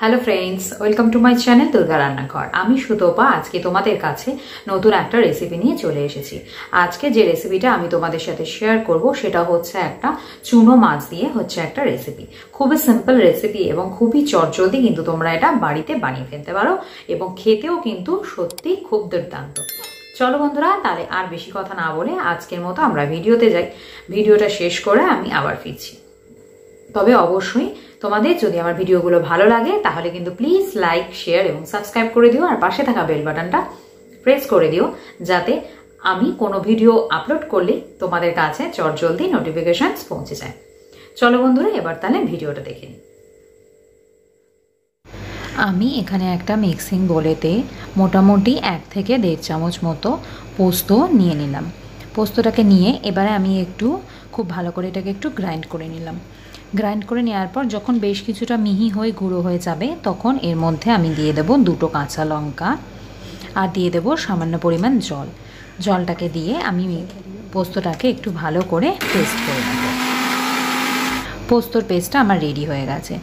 Hello friends, welcome to my channel Durga রান্নাঘর। আমি সুতপা আজকে তোমাদের কাছে নতুন একটা রেসিপি নিয়ে চলে এসেছি। আজকে যে রেসিপিটা আমি তোমাদের সাথে শেয়ার করব সেটা হচ্ছে একটা চুনো মাছ দিয়ে হচ্ছে একটা রেসিপি। খুবই সিম্পল রেসিপি এবং খুবই চটজলদি কিন্তু তোমরা এটা বাড়িতে বানিয়ে ফেলতে পারো এবং খেতেও কিন্তু সত্যি খুব দুর্দান্ত। চলো বন্ধুরা, তাহলে আর বেশি কথা না বলে আজকের মতো আমরা ভিডিওতে যাই। ভিডিওটা শেষ করে আমি আবার ফিরছি। তবে অবশ্যই তোমাদের যদি আমার ভিডিওগুলো ভালো লাগে তাহলে কিন্তু প্লিজ লাইক, শেয়ার এবং সাবস্ক্রাইব করে দিও, আর পাশে থাকা বেল বাটনটা প্রেস করে দিও যাতে আমি কোনো ভিডিও আপলোড করলে তোমাদের কাছে চটজলদি নোটিফিকেশনস পৌঁছে যায়। চলো বন্ধুরা, এবার তাহলে ভিডিওটা দেখে নিই। আমি এখানে একটা মিক্সিং বোলেতে মোটামুটি 1 থেকে 1.5 চামচ মতো পোস্ত নিয়ে নিলাম। পোস্তটাকে নিয়ে এবারে আমি একটু খুব ভালো করে এটাকে একটু গ্রাইন্ড করে নিলাম। গ্রাইন্ড করে নেওয়ার পর যখন বেশ কিছুটা মিহি হয়ে গুঁড়ো হয়ে যাবে তখন এর মধ্যে আমি দিয়ে দেব 2টো কাঁচা লঙ্কা আর দিয়ে দেব সামান্য পরিমাণ জল। জলটাকে দিয়ে আমি পোস্তটাকে একটু ভালো করে পেস্ট করে নেব। পোস্তর পেস্টটা আমার রেডি হয়ে গেছে।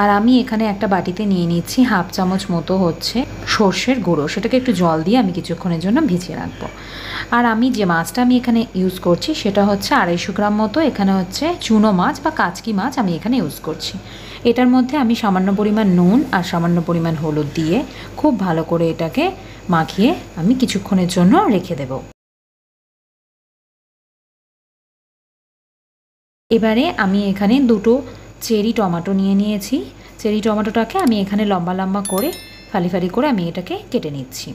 আর আমি এখানে একটা বাটিতে নিয়ে নিচ্ছি 1/2 চামচ মতো হচ্ছে সর্ষের গুঁড়ো। সেটাকে একটু জল দিয়ে আমি কিছুক্ষণের জন্য ভিজিয়ে রাখবো। আর আমি যে মাছটা আমি এখানে ইউজ করছি সেটা হচ্ছে 250 গ্রাম মতো। এখানে হচ্ছে চুনো মাছ বা কাচকি মাছ আমি এখানে ইউজ করছি। এটার মধ্যে আমি সামান্য পরিমাণ নুন আর সামান্য পরিমাণ হলুদ দিয়ে খুব ভালো করে এটাকে মাখিয়ে আমি কিছুক্ষণের জন্য রেখে দেব। এবারে আমি এখানে 2টো চেরি টমেটো নিয়ে নিয়েছি। চেরি টমেটোটাকে আমি এখানে লম্বা লম্বা করে ফালি ফালি করে আমি এটাকে কেটে নিচ্ছি।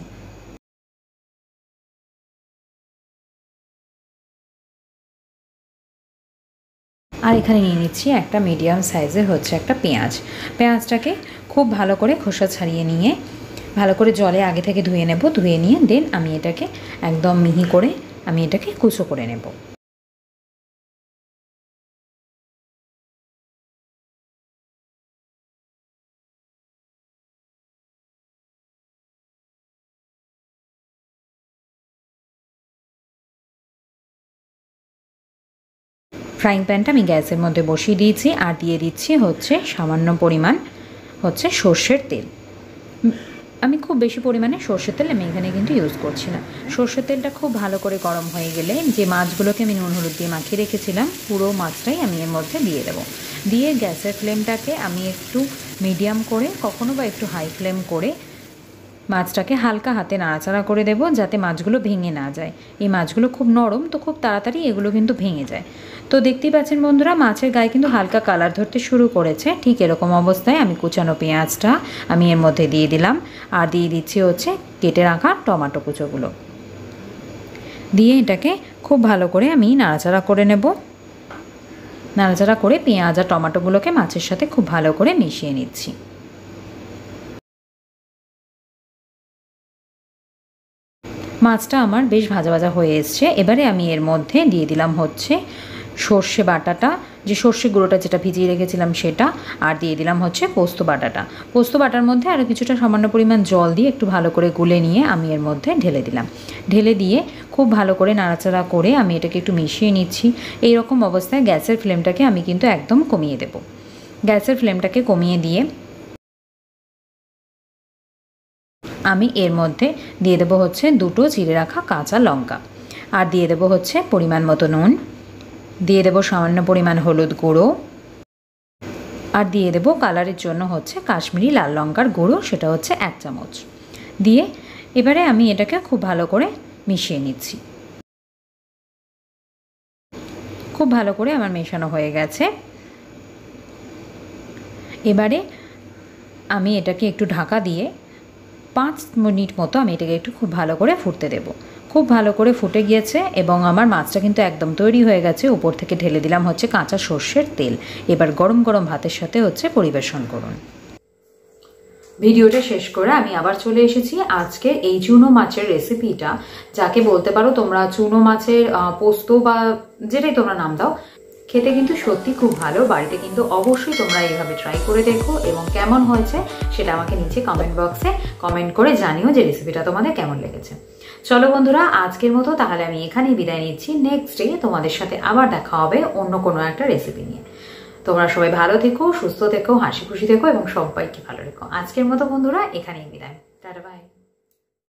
আর এখানে নিয়ে নিচ্ছি একটা মিডিয়াম সাইজের হচ্ছে একটা পেঁয়াজ। পেঁয়াজটাকে খুব ভালো করে খোসা ছাড়িয়ে নিয়ে ভালো করে জলে আগে থেকে ধুয়ে নেব। ধুয়ে নিয়ে দেন আমি এটাকে একদম মিহি করে আমি এটাকে কুচো করে নেব। ফ্রাইং প্যানটা আমি গ্যাসের মধ্যে বসিয়ে দিয়েছি আর দিয়ে দিচ্ছি হচ্ছে সামান্য পরিমাণ হচ্ছে সর্ষের তেল। আমি খুব বেশি পরিমাণে সর্ষের তেল আমি এখানে কিন্তু ইউজ করছি না। সর্ষের তেলটা খুব ভালো করে গরম হয়ে গেলে যে মাছগুলোকে আমি নুন হলুদ দিয়ে মাখিয়ে রেখেছিলাম পুরো মাছটাই আমি এর মধ্যে দিয়ে দেবো। দিয়ে গ্যাসের ফ্লেমটাকে আমি একটু মিডিয়াম করে কখনো বা একটু হাই ফ্লেম করে মাছটাকে হালকা হাতে নাড়াচাড়া করে দেব যাতে মাছগুলো ভেঙে না যায়। এই মাছগুলো খুব নরম, তো খুব তাড়াতাড়ি এগুলো কিন্তু ভেঙে যায়। তো দেখতেই পাচ্ছেন বন্ধুরা, মাছের গায়ে কিন্তু হালকা কালার ধরতে শুরু করেছে। ঠিক এরকম অবস্থায় আমি কুচানো পেঁয়াজটা আমি এর মধ্যে দিয়ে দিলাম আর দিয়ে দিচ্ছি হচ্ছে কেটে রাখা টমেটো কুচোগুলো। দিয়ে এটাকে খুব ভালো করে আমি নাড়াচাড়া করে নেব। নাড়াচাড়া করে পেঁয়াজ আর টমেটোগুলোকে মাছের সাথে খুব ভালো করে মিশিয়ে নিচ্ছি। মাছটা আমার বেশ ভাজা ভাজা হয়ে এসছে। এবারে আমি এর মধ্যে দিয়ে দিলাম হচ্ছে সর্ষে বাটাটা, যে সর্ষে গুঁড়োটা যেটা ভিজিয়ে রেখেছিলাম সেটা, আর দিয়ে দিলাম হচ্ছে পোস্ত বাটাটা। পোস্ত বাটার মধ্যে আরও কিছুটা সামান্য পরিমাণ জল দিয়ে একটু ভালো করে গুলে নিয়ে আমি এর মধ্যে ঢেলে দিলাম। ঢেলে দিয়ে খুব ভালো করে নাড়াচাড়া করে আমি এটাকে একটু মিশিয়ে নিচ্ছি। এই রকম অবস্থায় গ্যাসের ফ্লেমটাকে আমি কিন্তু একদম কমিয়ে দেব। গ্যাসের ফ্লেমটাকে কমিয়ে দিয়ে আমি এর মধ্যে দিয়ে দেবো হচ্ছে 2টো চিড়ে রাখা কাঁচা লঙ্কা আর দিয়ে দেবো হচ্ছে পরিমাণ মতো নুন, দিয়ে দেবো সামান্য পরিমাণ হলুদ গুঁড়ো আর দিয়ে দেবো কালারের জন্য হচ্ছে কাশ্মীরি লাল লঙ্কার গুঁড়ো, সেটা হচ্ছে 1 চামচ। দিয়ে এবারে আমি এটাকে খুব ভালো করে মিশিয়ে নিচ্ছি। খুব ভালো করে আমার মেশানো হয়ে গেছে। এবারে আমি এটাকে একটু ঢাকা দিয়ে 5 মিনিট মতো আমি এটাকে একটু খুব ভালো করে ফুটতে দেব। খুব ভালো করে ফুটে গিয়েছে এবং আমার মাছটা কিন্তু একদম তৈরি হয়ে গেছে। উপর থেকে ঢেলে দিলাম হচ্ছে কাঁচা সর্ষের তেল। এবার গরম গরম ভাতের সাথে হচ্ছে পরিবেশন করুন। ভিডিওটা শেষ করে আমি আবার চলে এসেছি আজকে এই চুনো মাছের রেসিপিটা, যাকে বলতে পারো তোমরা চুনো মাছের পোস্ত বা যেটাই তোমরা নাম দাও। খেতে কিন্তু সত্যি খুব ভালো। বাড়িতে কিন্তু অবশ্যই তোমরা এইভাবে ট্রাই করে দেখো এবং কেমন হয়েছে সেটা আমাকে নিচে কমেন্ট বক্সে কমেন্ট করে জানিও যে রেসিপিটা তোমাদের কেমন লেগেছে। চলো বন্ধুরা, আজকের মতো তাহলে আমি এখানেই বিদায় নিচ্ছি। নেক্সট ডে তোমাদের সাথে আবার দেখা হবে অন্য কোনো একটা রেসিপি নিয়ে। তোমরা সবাই ভালো থেকো, সুস্থ থেকো, হাসি খুশি থেকো এবং সবাইকে ভালো রেখো। আজকের মতো বন্ধুরা এখানেই বিদায়। Tata bye.